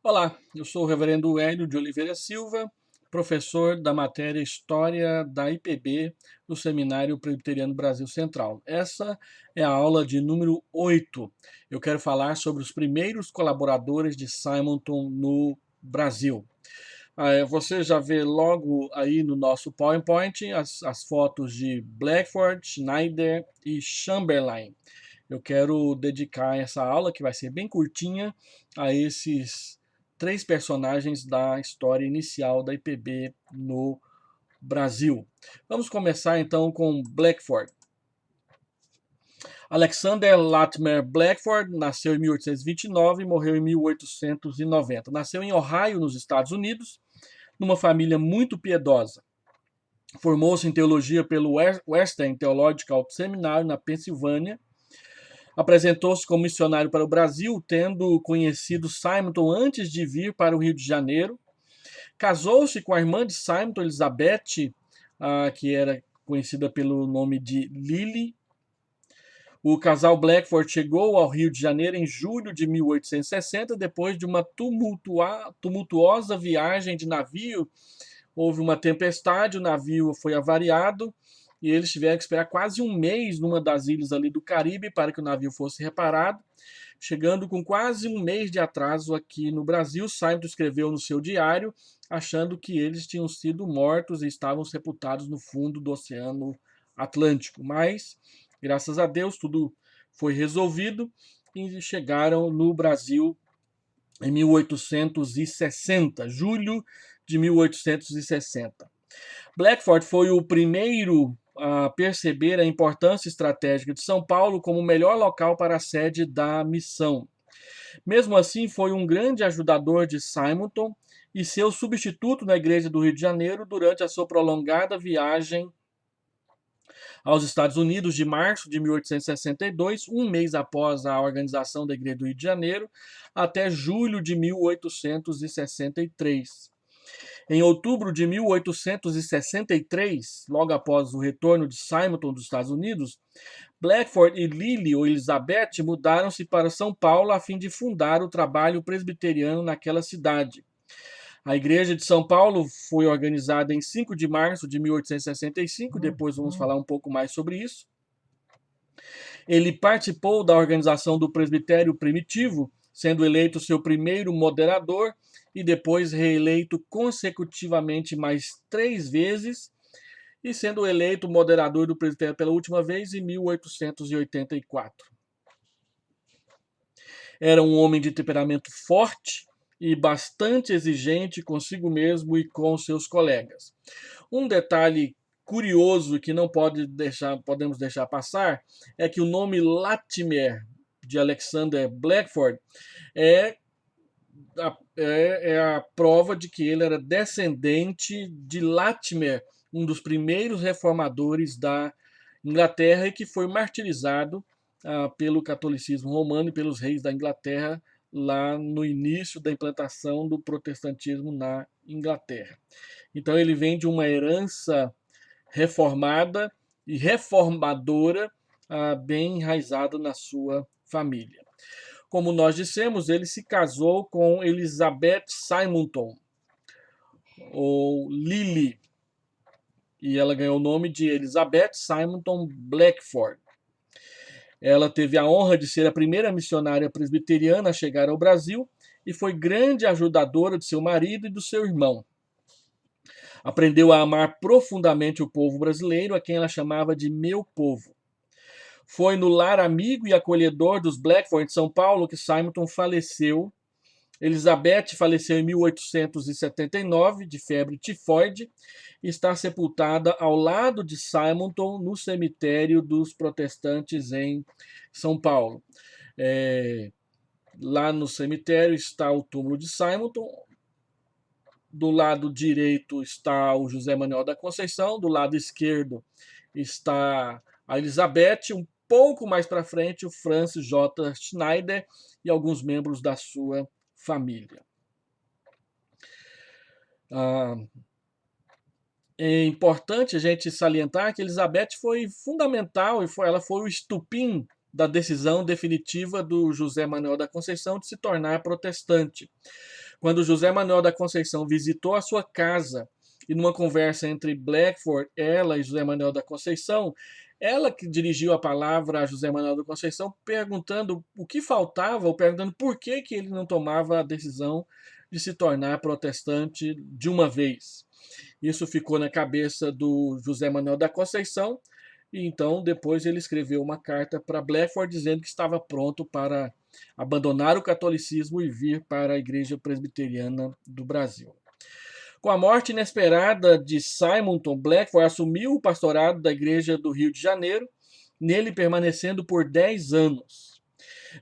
Olá, eu sou o Reverendo Hélio de Oliveira Silva, professor da matéria História da IPB do Seminário Presbiteriano Brasil Central. Essa é a aula de número 8. Eu quero falar sobre os primeiros colaboradores de Simonton no Brasil. Você já vê logo aí no nosso PowerPoint as fotos de Blackford, Schneider e Chamberlain. Eu quero dedicar essa aula, que vai ser bem curtinha, a esses três personagens da história inicial da IPB no Brasil. Vamos começar então com Blackford. Alexander Latimer Blackford nasceu em 1829 e morreu em 1890. Nasceu em Ohio, nos Estados Unidos, numa família muito piedosa. Formou-se em teologia pelo Western Theological Seminary, na Pensilvânia. Apresentou-se como missionário para o Brasil, tendo conhecido Simonton antes de vir para o Rio de Janeiro. Casou-se com a irmã de Simonton, Elizabeth, que era conhecida pelo nome de Lily. O casal Blackford chegou ao Rio de Janeiro em julho de 1860, depois de uma tumultuosa viagem de navio. Houve uma tempestade, o navio foi avariado e eles tiveram que esperar quase um mês numa das ilhas ali do Caribe para que o navio fosse reparado. Chegando com quase um mês de atraso aqui no Brasil, Simonton escreveu no seu diário, achando que eles tinham sido mortos e estavam sepultados no fundo do Oceano Atlântico. Mas, graças a Deus, tudo foi resolvido e chegaram no Brasil em 1860, julho de 1860. Blackford foi o primeiro a perceber a importância estratégica de São Paulo como o melhor local para a sede da missão. Mesmo assim, foi um grande ajudador de Simonton e seu substituto na Igreja do Rio de Janeiro durante a sua prolongada viagem aos Estados Unidos de março de 1862, um mês após a organização da Igreja do Rio de Janeiro, até julho de 1863. Em outubro de 1863, logo após o retorno de Simonton dos Estados Unidos, Blackford e Lily ou Elizabeth mudaram-se para São Paulo a fim de fundar o trabalho presbiteriano naquela cidade. A Igreja de São Paulo foi organizada em 5 de março de 1865, depois vamos falar um pouco mais sobre isso. Ele participou da organização do presbitério primitivo, sendo eleito seu primeiro moderador e depois reeleito consecutivamente mais 3 vezes, e sendo eleito moderador do presbitério pela última vez em 1884. Era um homem de temperamento forte e bastante exigente consigo mesmo e com seus colegas. Um detalhe curioso que não podemos deixar passar é que o nome Latimer de Alexander Blackford é a prova de que ele era descendente de Latimer, um dos primeiros reformadores da Inglaterra e que foi martirizado pelo catolicismo romano e pelos reis da Inglaterra lá no início da implantação do protestantismo na Inglaterra. Então ele vem de uma herança reformada e reformadora, bem enraizada na sua família. Como nós dissemos, ele se casou com Elizabeth Simonton, ou Lily, e ela ganhou o nome de Elizabeth Simonton Blackford. Ela teve a honra de ser a primeira missionária presbiteriana a chegar ao Brasil e foi grande ajudadora de seu marido e do seu irmão. Aprendeu a amar profundamente o povo brasileiro, a quem ela chamava de meu povo. Foi no lar amigo e acolhedor dos Blackford de São Paulo que Simonton faleceu. Elizabeth faleceu em 1879 de febre tifoide e está sepultada ao lado de Simonton no cemitério dos protestantes em São Paulo. Lá no cemitério está o túmulo de Simonton. Do lado direito está o José Manuel da Conceição, do lado esquerdo está a Elizabeth, um pouco mais para frente o Francis J. Schneider e alguns membros da sua família. É importante a gente salientar que Elizabeth foi fundamental e ela foi o estupim da decisão definitiva do José Manuel da Conceição de se tornar protestante. Quando José Manuel da Conceição visitou a sua casa e numa conversa entre Blackford, ela e José Manuel da Conceição, ela que dirigiu a palavra a José Manuel da Conceição, perguntando o que faltava, ou perguntando por que ele não tomava a decisão de se tornar protestante de uma vez. Isso ficou na cabeça do José Manuel da Conceição, e então depois ele escreveu uma carta para Blackford dizendo que estava pronto para abandonar o catolicismo e vir para a Igreja Presbiteriana do Brasil. Com a morte inesperada de Simonton, Blackford assumiu o pastorado da Igreja do Rio de Janeiro, nele permanecendo por 10 anos.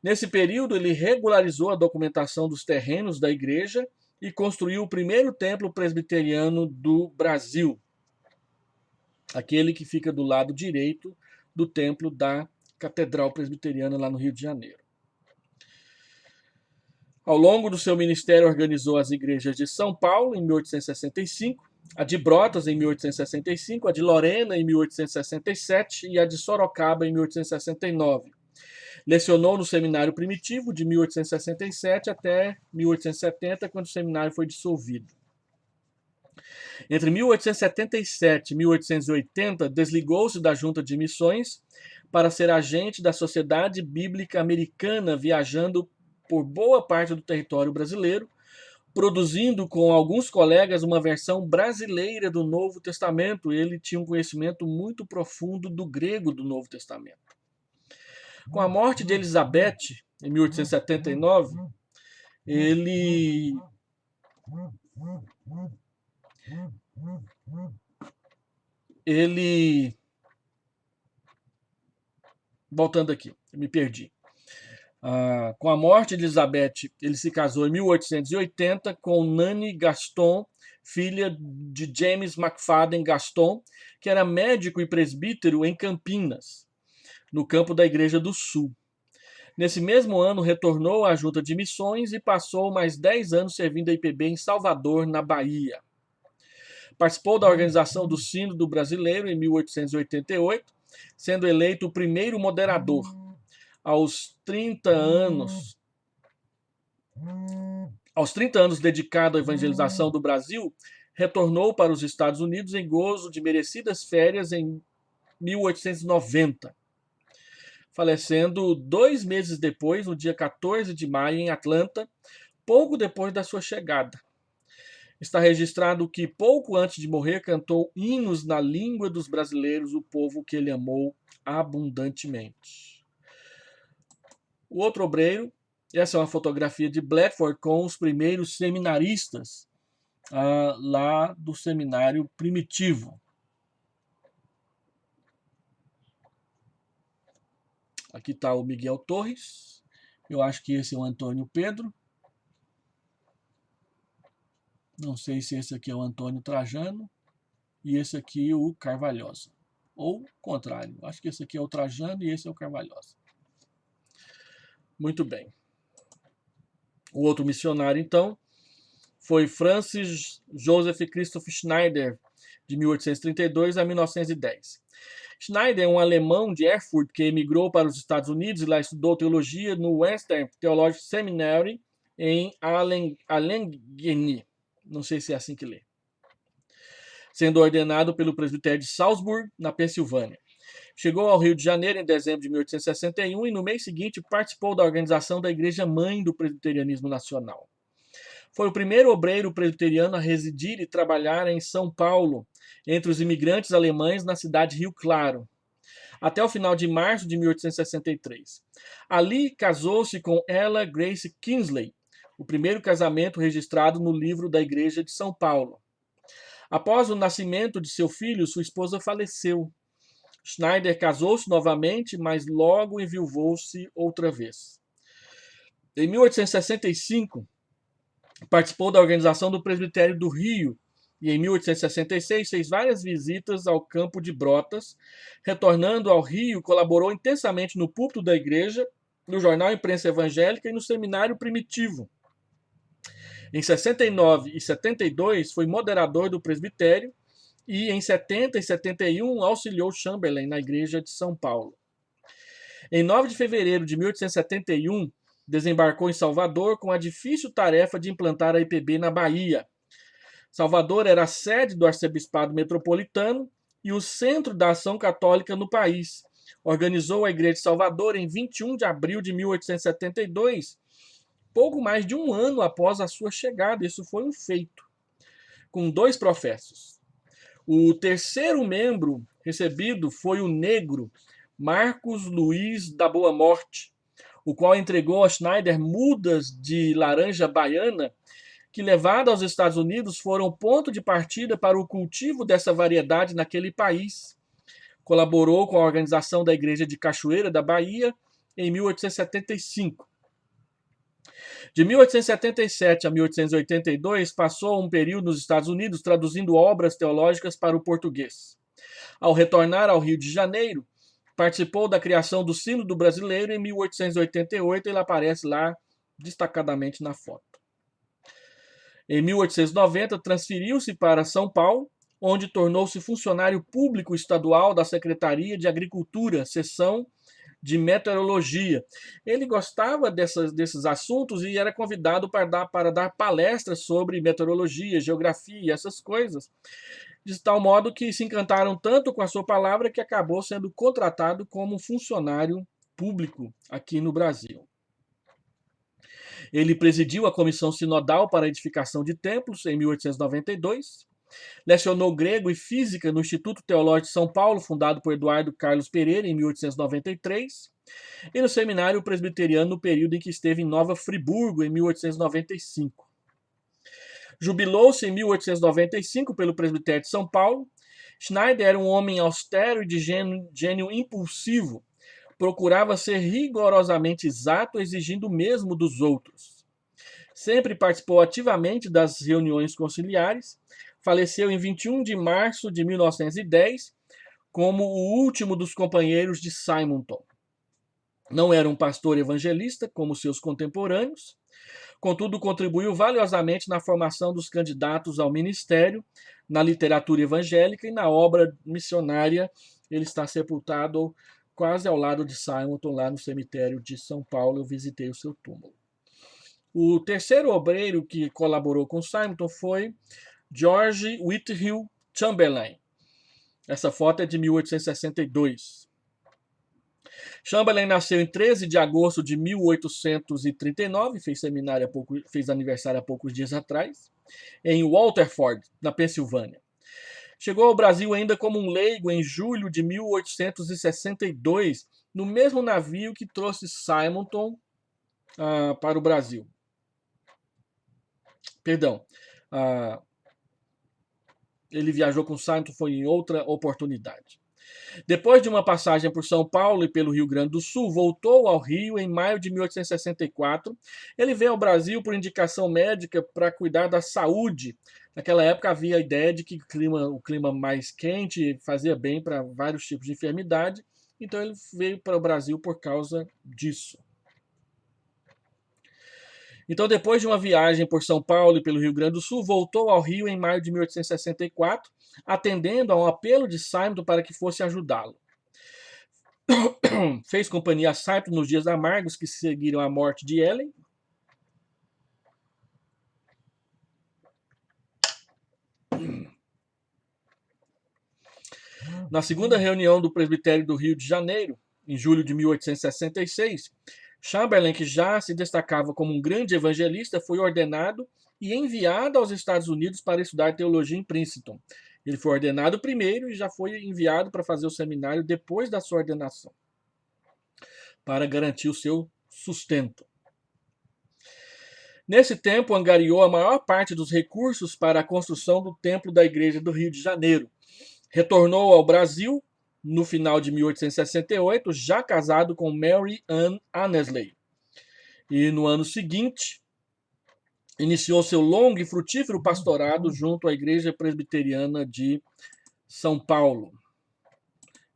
Nesse período, ele regularizou a documentação dos terrenos da igreja e construiu o primeiro templo presbiteriano do Brasil, aquele que fica do lado direito do templo da Catedral Presbiteriana lá no Rio de Janeiro. Ao longo do seu ministério, organizou as igrejas de São Paulo, em 1865, a de Brotas, em 1865, a de Lorena, em 1867 e a de Sorocaba, em 1869. Lecionou no Seminário Primitivo, de 1867 até 1870, quando o seminário foi dissolvido. Entre 1877 e 1880, desligou-se da Junta de Missões para ser agente da Sociedade Bíblica Americana, viajando por boa parte do território brasileiro, produzindo com alguns colegas uma versão brasileira do Novo Testamento. Ele tinha um conhecimento muito profundo do grego do Novo Testamento. Com a morte de Elizabeth, em 1879, ele voltando aqui, me perdi. Com a morte de Elizabeth, ele se casou em 1880 com Nanny Gaston, filha de James McFadden Gaston, que era médico e presbítero em Campinas, no campo da Igreja do Sul. Nesse mesmo ano, retornou à Junta de Missões e passou mais 10 anos servindo a IPB em Salvador, na Bahia. Participou da organização do Sínodo Brasileiro em 1888, sendo eleito o primeiro moderador. Aos 30 anos dedicado à evangelização do Brasil, retornou para os Estados Unidos em gozo de merecidas férias em 1890, falecendo 2 meses depois, no dia 14 de maio, em Atlanta, pouco depois da sua chegada. Está registrado que, pouco antes de morrer, cantou hinos na língua dos brasileiros, o povo que ele amou abundantemente. O outro obreiro, essa é uma fotografia de Blackford com os primeiros seminaristas lá do Seminário Primitivo. Aqui está o Miguel Torres. Eu acho que esse é o Antônio Pedro. Não sei se esse aqui é o Antônio Trajano. E esse aqui é o Carvalhosa. Ou contrário. Acho que esse aqui é o Trajano e esse é o Carvalhosa. Muito bem. O outro missionário, então, foi Francis Joseph Christoph Schneider, de 1832 a 1910. Schneider é um alemão de Erfurt que emigrou para os Estados Unidos e lá estudou teologia no Western Theological Seminary em Allegheny. Não sei se é assim que lê. Sendo ordenado pelo presbitério de Salisbury, na Pensilvânia. Chegou ao Rio de Janeiro em dezembro de 1861 e no mês seguinte participou da organização da Igreja Mãe do Presbiterianismo Nacional. Foi o primeiro obreiro presbiteriano a residir e trabalhar em São Paulo, entre os imigrantes alemães na cidade de Rio Claro, até o final de março de 1863. Ali casou-se com Ella Grace Kingsley, o primeiro casamento registrado no livro da Igreja de São Paulo. Após o nascimento de seu filho, sua esposa faleceu. Schneider casou-se novamente, mas logo enviuvou-se outra vez. Em 1865, participou da organização do Presbitério do Rio e, em 1866, fez várias visitas ao campo de Brotas. Retornando ao Rio, colaborou intensamente no púlpito da igreja, no jornal Imprensa Evangélica e no Seminário Primitivo. Em 69 e 72, foi moderador do presbitério e, em 70 e 71, auxiliou Chamberlain na Igreja de São Paulo. Em 9 de fevereiro de 1871, desembarcou em Salvador com a difícil tarefa de implantar a IPB na Bahia. Salvador era a sede do arcebispado metropolitano e o centro da ação católica no país. Organizou a Igreja de Salvador em 21 de abril de 1872, pouco mais de um ano após a sua chegada. Isso foi um feito, com 2 professos. O terceiro membro recebido foi o negro Marcos Luiz da Boa Morte, o qual entregou a Schneider mudas de laranja baiana que, levadas aos Estados Unidos, foram ponto de partida para o cultivo dessa variedade naquele país. Colaborou com a organização da Igreja de Cachoeira da Bahia em 1875. De 1877 a 1882, passou um período nos Estados Unidos traduzindo obras teológicas para o português. Ao retornar ao Rio de Janeiro, participou da criação do Sínodo Brasileiro em 1888. Ele aparece lá destacadamente na foto. Em 1890, transferiu-se para São Paulo, onde tornou-se funcionário público estadual da Secretaria de Agricultura, seção de meteorologia. Ele gostava desses assuntos e era convidado para dar palestras sobre meteorologia, geografia e essas coisas, de tal modo que se encantaram tanto com a sua palavra que acabou sendo contratado como funcionário público aqui no Brasil. Ele presidiu a Comissão Sinodal para a Edificação de Templos em 1892. Lecionou grego e física no Instituto Teológico de São Paulo, fundado por Eduardo Carlos Pereira, em 1893. E no Seminário Presbiteriano, no período em que esteve em Nova Friburgo, em 1895. Jubilou-se em 1895 pelo Presbitério de São Paulo. Schneider era um homem austero e de gênio impulsivo. Procurava ser rigorosamente exato, exigindo o mesmo dos outros. Sempre participou ativamente das reuniões conciliares. Faleceu em 21 de março de 1910, como o último dos companheiros de Simonton. Não era um pastor evangelista, como seus contemporâneos, contudo, contribuiu valiosamente na formação dos candidatos ao ministério, na literatura evangélica e na obra missionária. Ele está sepultado quase ao lado de Simonton, lá no cemitério de São Paulo. Eu visitei o seu túmulo. O terceiro obreiro que colaborou com Simonton foi George Whitfield Chamberlain. Essa foto é de 1862. Chamberlain nasceu em 13 de agosto de 1839, fez aniversário há poucos dias atrás, em Waterford, na Pensilvânia. Chegou ao Brasil ainda como um leigo em julho de 1862, no mesmo navio que trouxe Simonton para o Brasil. Perdão, ele viajou com Simonton, foi em outra oportunidade. Depois de uma passagem por São Paulo e pelo Rio Grande do Sul, voltou ao Rio em maio de 1864. Ele veio ao Brasil por indicação médica para cuidar da saúde. Naquela época havia a ideia de que o clima mais quente fazia bem para vários tipos de enfermidade. Então ele veio para o Brasil por causa disso. Então, depois de uma viagem por São Paulo e pelo Rio Grande do Sul, voltou ao Rio em maio de 1864, atendendo a um apelo de Simonton para que fosse ajudá-lo. Fez companhia a Simonton nos dias amargos que seguiram a morte de Ellen. Na segunda reunião do Presbitério do Rio de Janeiro, em julho de 1866, Chamberlain, que já se destacava como um grande evangelista, foi ordenado e enviado aos Estados Unidos para estudar teologia em Princeton. Ele foi ordenado primeiro e já foi enviado para fazer o seminário depois da sua ordenação, para garantir o seu sustento. Nesse tempo, angariou a maior parte dos recursos para a construção do templo da Igreja do Rio de Janeiro. Retornou ao Brasil no final de 1868, já casado com Mary Ann Annesley. E no ano seguinte, iniciou seu longo e frutífero pastorado junto à Igreja Presbiteriana de São Paulo.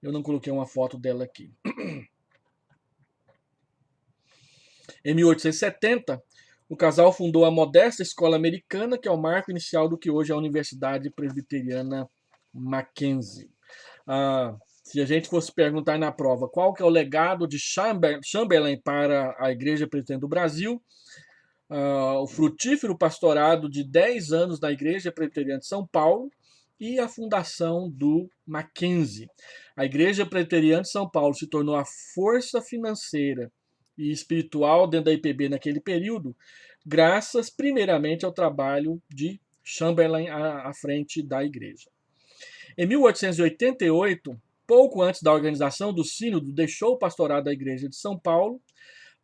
Eu não coloquei uma foto dela aqui. Em 1870, o casal fundou a modesta escola americana, que é o marco inicial do que hoje é a Universidade Presbiteriana Mackenzie. Se a gente fosse perguntar na prova qual que é o legado de Chamberlain para a Igreja Presbiteriana do Brasil, o frutífero pastorado de 10 anos na Igreja Presbiteriana de São Paulo e a fundação do Mackenzie. A Igreja Presbiteriana de São Paulo se tornou a força financeira e espiritual dentro da IPB naquele período, graças primeiramente ao trabalho de Chamberlain à frente da igreja. Em 1888, pouco antes da organização do Sínodo, deixou o pastorado da Igreja de São Paulo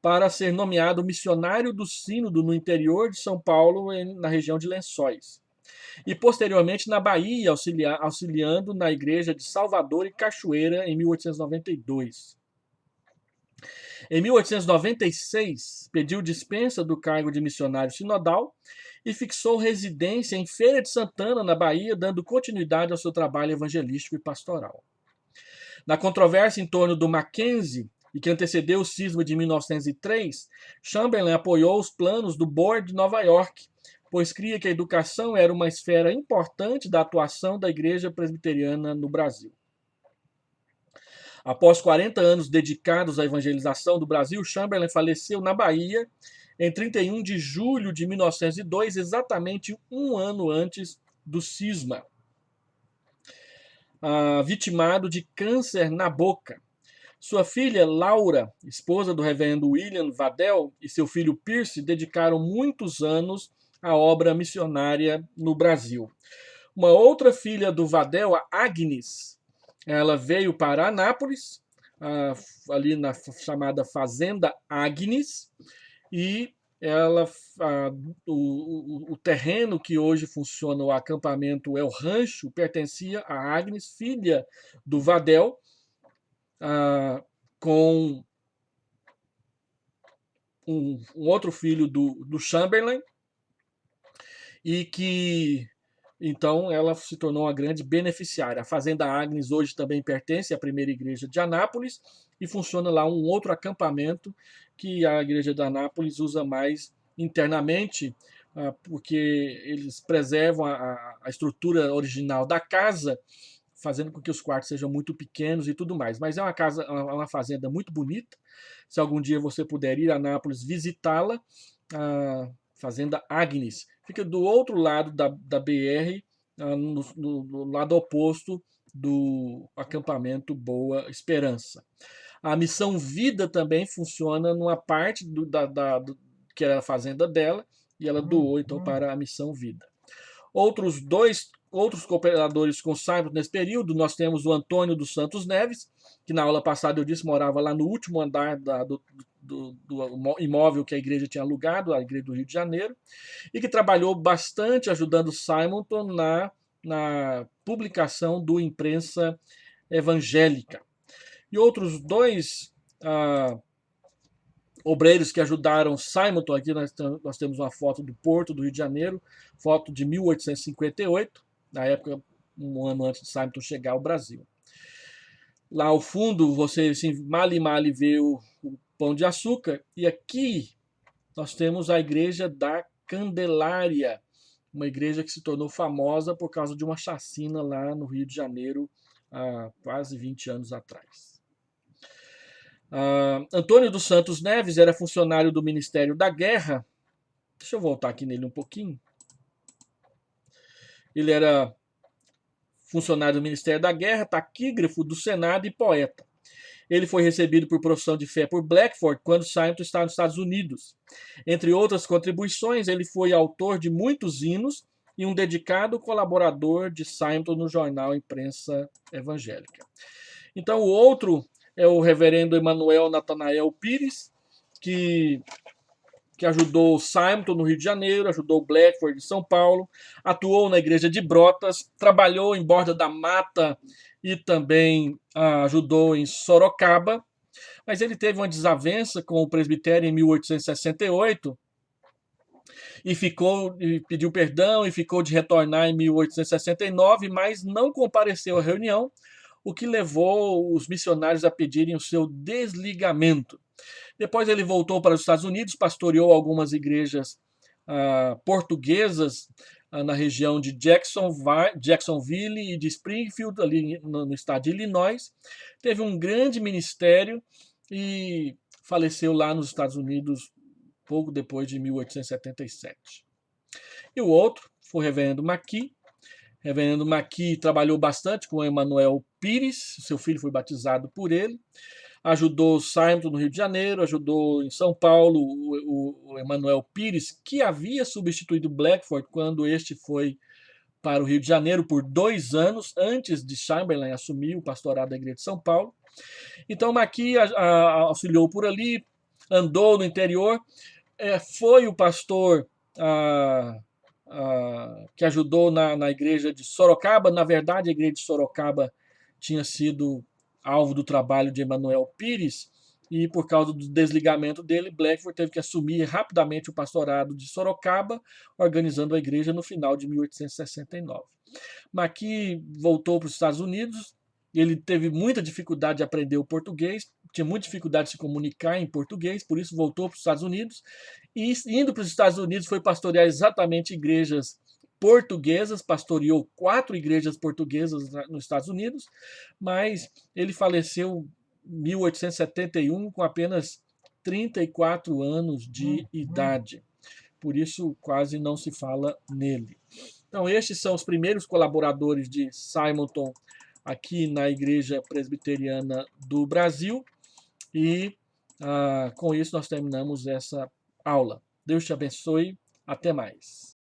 para ser nomeado missionário do Sínodo no interior de São Paulo, na região de Lençóis. E posteriormente na Bahia, auxiliando na Igreja de Salvador e Cachoeira em 1892. Em 1896, pediu dispensa do cargo de missionário sinodal e fixou residência em Feira de Santana, na Bahia, dando continuidade ao seu trabalho evangelístico e pastoral. Na controvérsia em torno do Mackenzie, e que antecedeu o cisma de 1903, Chamberlain apoiou os planos do Board de Nova York, pois cria que a educação era uma esfera importante da atuação da Igreja Presbiteriana no Brasil. Após 40 anos dedicados à evangelização do Brasil, Chamberlain faleceu na Bahia em 31 de julho de 1902, exatamente um ano antes do cisma, vitimado de câncer na boca. Sua filha Laura, esposa do reverendo William Waddell, e seu filho Pierce dedicaram muitos anos à obra missionária no Brasil. Uma outra filha do Waddell, a Agnes, ela veio para Anápolis, ali na chamada Fazenda Agnes, e ela, o terreno que hoje funciona o acampamento é o rancho, pertencia a Agnes, filha do Waddell, com um outro filho do Chamberlain, e que então ela se tornou uma grande beneficiária. A Fazenda Agnes hoje também pertence à primeira igreja de Anápolis e funciona lá um outro acampamento que a igreja de Anápolis usa mais internamente, porque eles preservam a estrutura original da casa, fazendo com que os quartos sejam muito pequenos e tudo mais. Mas é uma casa, uma fazenda muito bonita. Se algum dia você puder ir a Anápolis visitá-la, a Fazenda Agnes fica do outro lado da BR, no lado oposto do acampamento Boa Esperança. A Missão Vida também funciona numa parte que era a fazenda dela, e ela doou então para a Missão Vida. Outros cooperadores com Simon nesse período, nós temos o Antônio dos Santos Neves, que na aula passada eu disse morava lá no último andar do imóvel que a igreja tinha alugado, a igreja do Rio de Janeiro, e que trabalhou bastante ajudando Simonton na publicação do Imprensa Evangélica. E outros dois obreiros que ajudaram Simonton, aqui nós temos uma foto do Porto do Rio de Janeiro, foto de 1858, na época, um ano antes de Simonton chegar ao Brasil. Lá ao fundo, você assim, mal vê o Pão de Açúcar, e aqui nós temos a Igreja da Candelária, uma igreja que se tornou famosa por causa de uma chacina lá no Rio de Janeiro, há quase 20 anos atrás. Antônio dos Santos Neves era funcionário do Ministério da Guerra. Deixa eu voltar aqui nele um pouquinho. Ele era funcionário do Ministério da Guerra, taquígrafo do Senado e poeta. Ele foi recebido por profissão de fé por Blackford quando Simonton estava nos Estados Unidos. Entre outras contribuições, ele foi autor de muitos hinos e um dedicado colaborador de Simonton no jornal Imprensa Evangélica. Então, o outro é o reverendo Emanuel Natanael Pires, que ajudou Simonton no Rio de Janeiro, ajudou Blackford em São Paulo, atuou na igreja de Brotas, trabalhou em Borda da Mata e também ajudou em Sorocaba, mas ele teve uma desavença com o presbitério em 1868 e pediu perdão e ficou de retornar em 1869, mas não compareceu à reunião, o que levou os missionários a pedirem o seu desligamento. Depois ele voltou para os Estados Unidos, pastoreou algumas igrejas portuguesas na região de Jacksonville e de Springfield, ali no estado de Illinois. Teve um grande ministério e faleceu lá nos Estados Unidos pouco depois de 1877. E o outro foi o reverendo McKee. O reverendo McKee trabalhou bastante com Emanuel Pires, seu filho foi batizado por ele. Ajudou Simonton no Rio de Janeiro, ajudou em São Paulo o Emanuel Pires, que havia substituído Blackford quando este foi para o Rio de Janeiro por 2 anos, antes de Chamberlain assumir o pastorado da Igreja de São Paulo. Então, McKee auxiliou por ali, andou no interior, foi o pastor que ajudou na igreja de Sorocaba. Na verdade, a igreja de Sorocaba tinha sido alvo do trabalho de Emanuel Pires, e por causa do desligamento dele, Blackford teve que assumir rapidamente o pastorado de Sorocaba, organizando a igreja no final de 1869. McKee voltou para os Estados Unidos. Ele teve muita dificuldade de aprender o português, tinha muita dificuldade de se comunicar em português, por isso voltou para os Estados Unidos. E indo para os Estados Unidos foi pastorear exatamente igrejas portuguesas, pastoreou 4 igrejas portuguesas nos Estados Unidos, mas ele faleceu em 1871 com apenas 34 anos de idade. Por isso quase não se fala nele. Então, estes são os primeiros colaboradores de Simonton aqui na Igreja Presbiteriana do Brasil. E com isso nós terminamos essa aula. Deus te abençoe. Até mais.